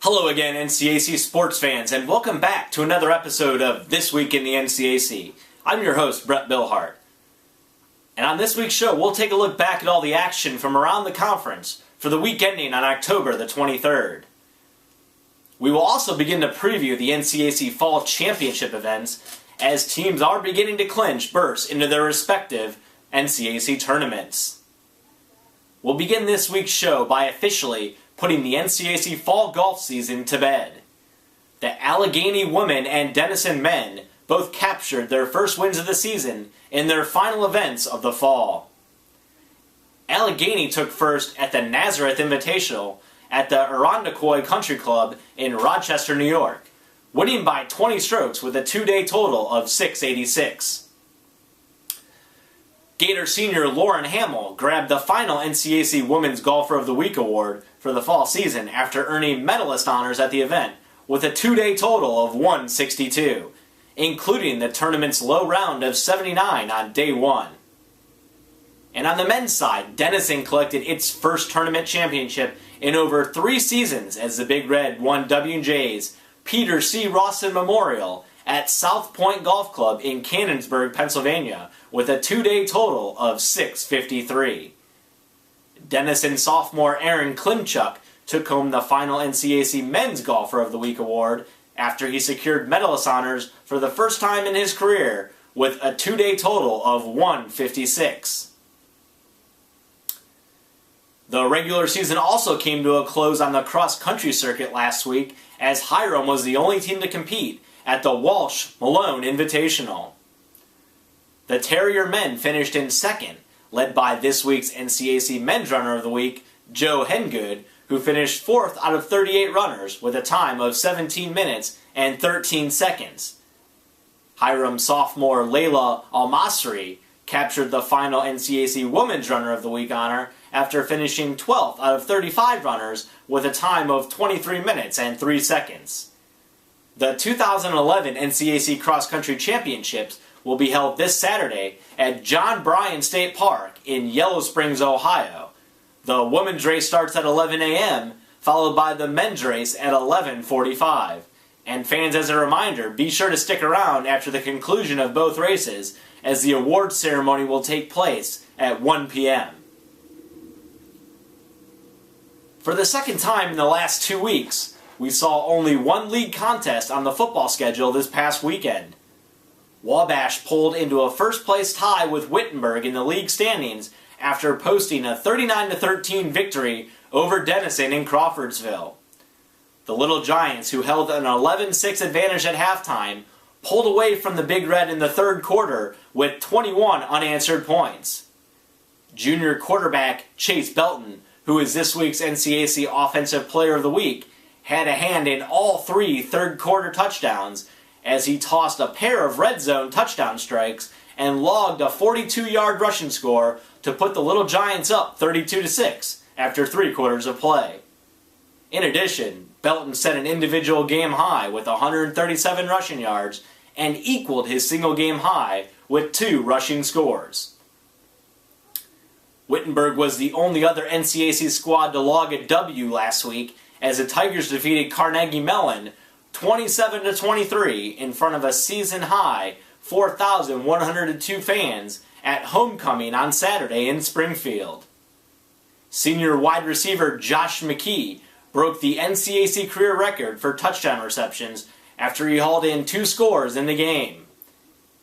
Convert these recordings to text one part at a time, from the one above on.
Hello again, NCAC sports fans, and welcome back to another episode of This Week in the NCAC. I'm your host, Brett Billhart. And on this week's show, we'll take a look back at all the action from around the conference for the week ending on October the 23rd. We will also begin to preview the NCAC Fall Championship events as teams are beginning to clinch berths into their respective NCAC tournaments. We'll begin this week's show by officially putting the NCAC fall golf season to bed. The Allegheny women and Denison men both captured their first wins of the season in their final events of the fall. Allegheny took first at the Nazareth Invitational at the Irondequoit Country Club in Rochester, New York, winning by 20 strokes with a two-day total of 686. Gator senior Lauren Hamill grabbed the final NCAC Women's Golfer of the Week award for the fall season after earning medalist honors at the event with a two-day total of 162, including the tournament's low round of 79 on day one. And on the men's side, Denison collected its first tournament championship in over 3 seasons as the Big Red won W&J's Peter C. Rawson Memorial at South Point Golf Club in Canonsburg, Pennsylvania, with a two-day total of 653. Denison sophomore Aaron Klimchuk took home the final NCAC Men's Golfer of the Week award after he secured medalist honors for the first time in his career with a two-day total of 156. The regular season also came to a close on the cross-country circuit last week as Hiram was the only team to compete at the Walsh Malone Invitational. The Terrier men finished in second, led by this week's NCAC Men's Runner of the Week, Joe Hengood, who finished 4th out of 38 runners with a time of 17 minutes and 13 seconds. Hiram sophomore Layla Almasri captured the final NCAC Women's Runner of the Week honor after finishing 12th out of 35 runners with a time of 23 minutes and 3 seconds. The 2011 NCAC Cross Country Championships will be held this Saturday at John Bryan State Park in Yellow Springs, Ohio. The women's race starts at 11 a.m., followed by the men's race at 11:45. And fans, as a reminder, be sure to stick around after the conclusion of both races, as the awards ceremony will take place at 1 p.m. For the second time in the last 2 weeks, we saw only one league contest on the football schedule this past weekend. Wabash pulled into a first-place tie with Wittenberg in the league standings after posting a 39-13 victory over Denison in Crawfordsville. The Little Giants, who held an 11-6 advantage at halftime, pulled away from the Big Red in the third quarter with 21 unanswered points. Junior quarterback Chase Belton, who is this week's NCAC Offensive Player of the Week, had a hand in all 3 third-quarter touchdowns as he tossed a pair of red zone touchdown strikes and logged a 42-yard rushing score to put the Little Giants up 32-6 after 3 quarters of play. In addition, Belton set an individual game high with 137 rushing yards and equaled his single game high with 2 rushing scores. Wittenberg was the only other NCAC squad to log a W last week as the Tigers defeated Carnegie Mellon 27-23 in front of a season-high 4,102 fans at homecoming on Saturday in Springfield. Senior wide receiver Josh McKee broke the NCAC career record for touchdown receptions after he hauled in 2 scores in the game.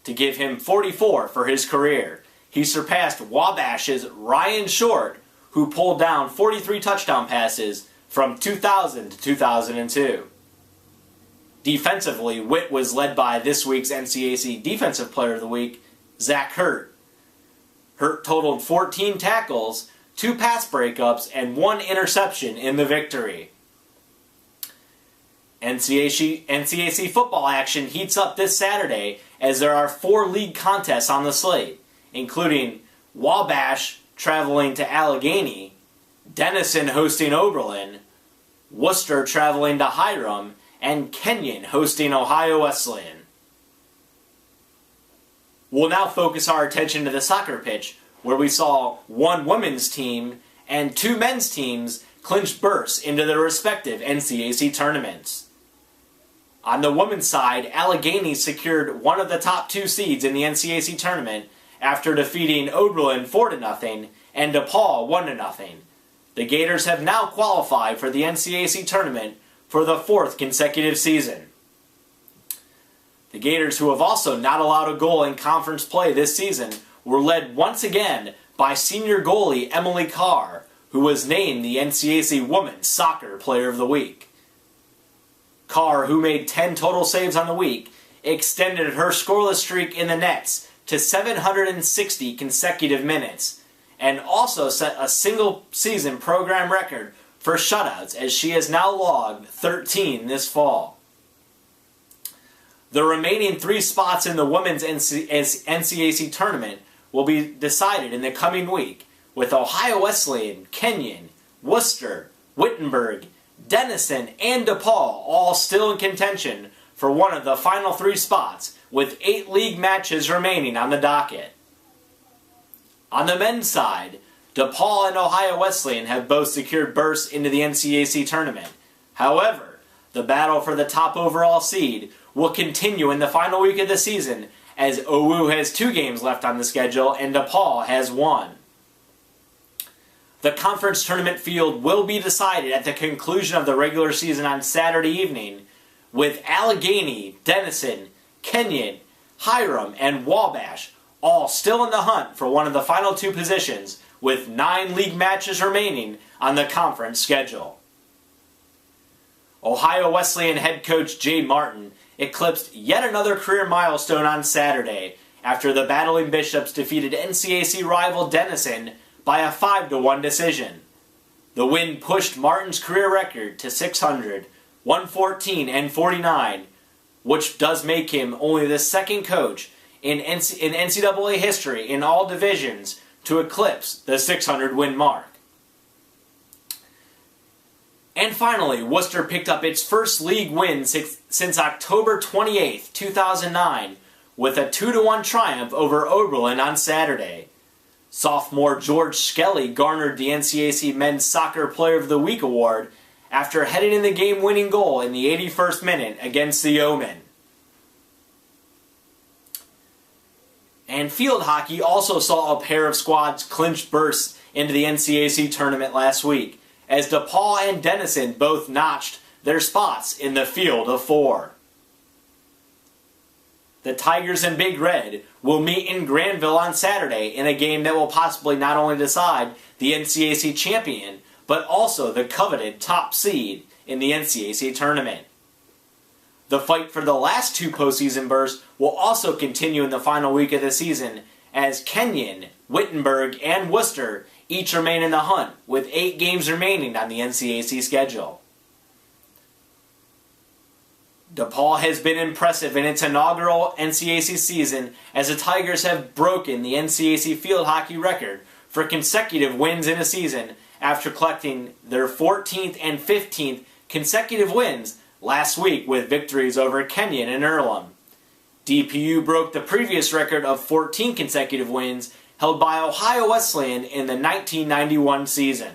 To give him 44 for his career, he surpassed Wabash's Ryan Short, who pulled down 43 touchdown passes from 2000 to 2002. Defensively, Witt was led by this week's NCAC Defensive Player of the Week, Zach Hurt. Hurt totaled 14 tackles, 2 pass breakups, and 1 interception in the victory. NCAC football action heats up this Saturday as there are 4 league contests on the slate, including Wabash traveling to Allegheny, Denison hosting Oberlin, Worcester traveling to Hiram, and Kenyon hosting Ohio Wesleyan. We'll now focus our attention to the soccer pitch, where we saw one women's team and two men's teams clinched berths into their respective NCAC tournaments. On the women's side, Allegheny secured one of the top 2 seeds in the NCAC tournament after defeating Oberlin 4-0 and DePaul 1-0. The Gators have now qualified for the NCAC tournament for the 4th consecutive season. The Gators, who have also not allowed a goal in conference play this season, were led once again by senior goalie Emily Carr, who was named the NCAC Women's Soccer Player of the Week. Carr, who made 10 total saves on the week, extended her scoreless streak in the nets to 760 consecutive minutes, and also set a single-season program record for shutouts, as she has now logged 13 this fall. The remaining 3 spots in the women's NCAC tournament will be decided in the coming week, with Ohio Wesleyan, Kenyon, Worcester, Wittenberg, Denison, and DePaul all still in contention for one of the final 3 spots, with 8 league matches remaining on the docket. On the men's side, DePaul and Ohio Wesleyan have both secured berths into the NCAC tournament. However, the battle for the top overall seed will continue in the final week of the season, as OU has 2 games left on the schedule and DePaul has 1. The conference tournament field will be decided at the conclusion of the regular season on Saturday evening, with Allegheny, Denison, Kenyon, Hiram, and Wabash all still in the hunt for one of the final 2 positions, with 9 league matches remaining on the conference schedule. Ohio Wesleyan head coach Jay Martin eclipsed yet another career milestone on Saturday after the Battling Bishops defeated NCAC rival Denison by a 5-1 decision. The win pushed Martin's career record to 600, 114, and 49, which does make him only the 2nd coach in NCAA history in all divisions to eclipse the 600-win mark. And finally, Worcester picked up its first league win since October 28, 2009, with a 2-1 triumph over Oberlin on Saturday. Sophomore George Skelly garnered the NCAC Men's Soccer Player of the Week award after heading in the game-winning goal in the 81st minute against the Yeomen. And field hockey also saw a pair of squads clinch berths into the NCAC tournament last week, as DePaul and Denison both notched their spots in the field of 4. The Tigers and Big Red will meet in Granville on Saturday in a game that will possibly not only decide the NCAC champion, but also the coveted top seed in the NCAC tournament. The fight for the last 2 postseason berths will also continue in the final week of the season, as Kenyon, Wittenberg, and Worcester each remain in the hunt, with 8 games remaining on the NCAC schedule. DePaul has been impressive in its inaugural NCAC season, as the Tigers have broken the NCAC field hockey record for consecutive wins in a season after collecting their 14th and 15th consecutive wins last week with victories over Kenyon and Earlham. DPU broke the previous record of 14 consecutive wins held by Ohio Wesleyan in the 1991 season.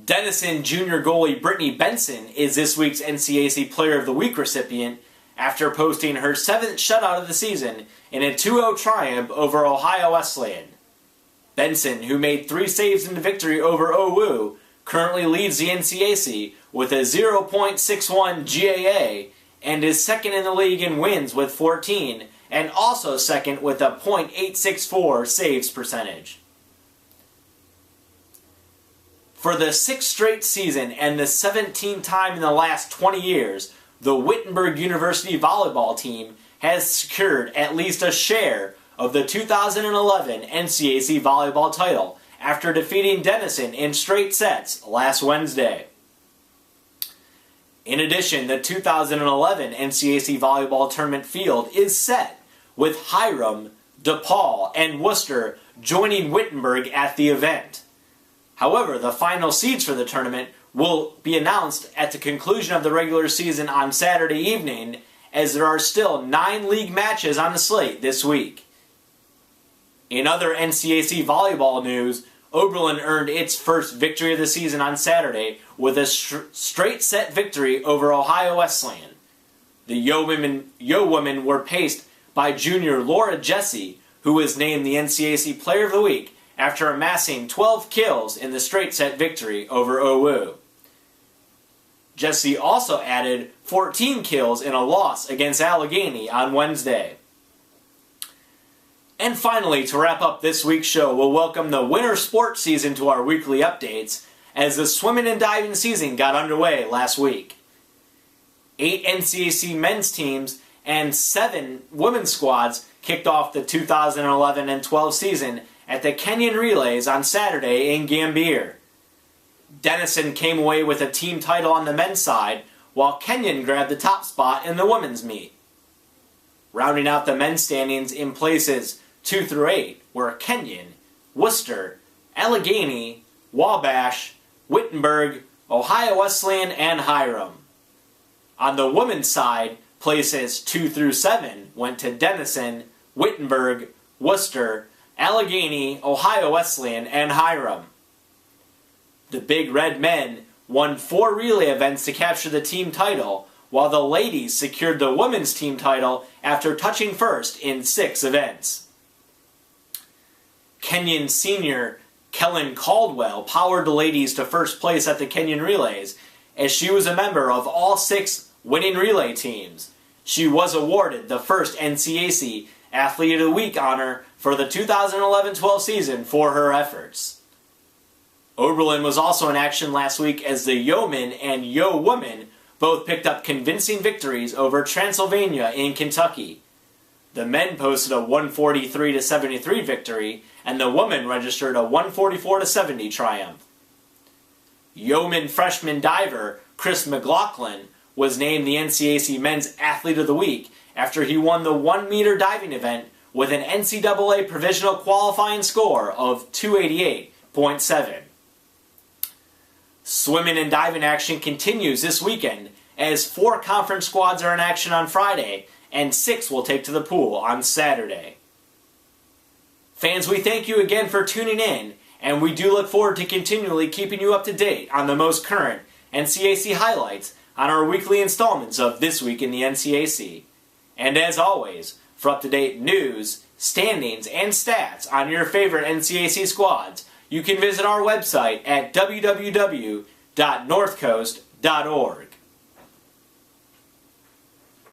Denison junior goalie Brittany Benson is this week's NCAC Player of the Week recipient after posting her 7th shutout of the season in a 2-0 triumph over Ohio Wesleyan. Benson, who made 3 saves in the victory over OU, currently leads the NCAC with a 0.61 GAA and is 2nd in the league in wins with 14, and also 2nd with a .864 saves percentage. For the 6th straight season and the 17th time in the last 20 years, the Wittenberg University volleyball team has secured at least a share of the 2011 NCAC volleyball title after defeating Denison in straight sets last Wednesday. In addition, the 2011 NCAC volleyball tournament field is set, with Hiram, DePaul, and Worcester joining Wittenberg at the event. However, the final seeds for the tournament will be announced at the conclusion of the regular season on Saturday evening, as there are still 9 league matches on the slate this week. In other NCAC volleyball news, Oberlin earned its first victory of the season on Saturday with a straight set victory over Ohio Wesleyan. The Yo women were paced by junior Laura Jesse, who was named the NCAC Player of the Week after amassing 12 kills in the straight set victory over OU. Jesse also added 14 kills in a loss against Allegheny on Wednesday. And finally, to wrap up this week's show, we'll welcome the winter sports season to our weekly updates as the swimming and diving season got underway last week. 8 NCAC men's teams and 7 women's squads kicked off the 2011 and 12 season at the Kenyon Relays on Saturday in Gambier. Denison came away with a team title on the men's side, while Kenyon grabbed the top spot in the women's meet. Rounding out the men's standings in places 2 through 8 were Kenyon, Worcester, Allegheny, Wabash, Wittenberg, Ohio Wesleyan, and Hiram. On the women's side, places 2 through 7 went to Denison, Wittenberg, Worcester, Allegheny, Ohio Wesleyan, and Hiram. The Big Red men won 4 relay events to capture the team title, while the ladies secured the women's team title after touching first in 6 events. Kenyon senior Kellen Caldwell powered the ladies to first place at the Kenyon Relays, as she was a member of all 6 winning relay teams. She was awarded the first NCAC Athlete of the Week honor for the 2011-12 season for her efforts. Oberlin was also in action last week as the Yeomen and Yo women both picked up convincing victories over Transylvania in Kentucky. The men posted a 143-73 victory, and the women registered a 144-70 triumph. Yeoman freshman diver Chris McLaughlin was named the NCAC Men's Athlete of the Week after he won the 1-meter diving event with an NCAA provisional qualifying score of 288.7. Swimming and diving action continues this weekend as 4 conference squads are in action on Friday and 6 will take to the pool on Saturday. Fans, we thank you again for tuning in, and we do look forward to continually keeping you up to date on the most current NCAC highlights on our weekly installments of This Week in the NCAC. And as always, for up-to-date news, standings, and stats on your favorite NCAC squads, you can visit our website at www.northcoast.org.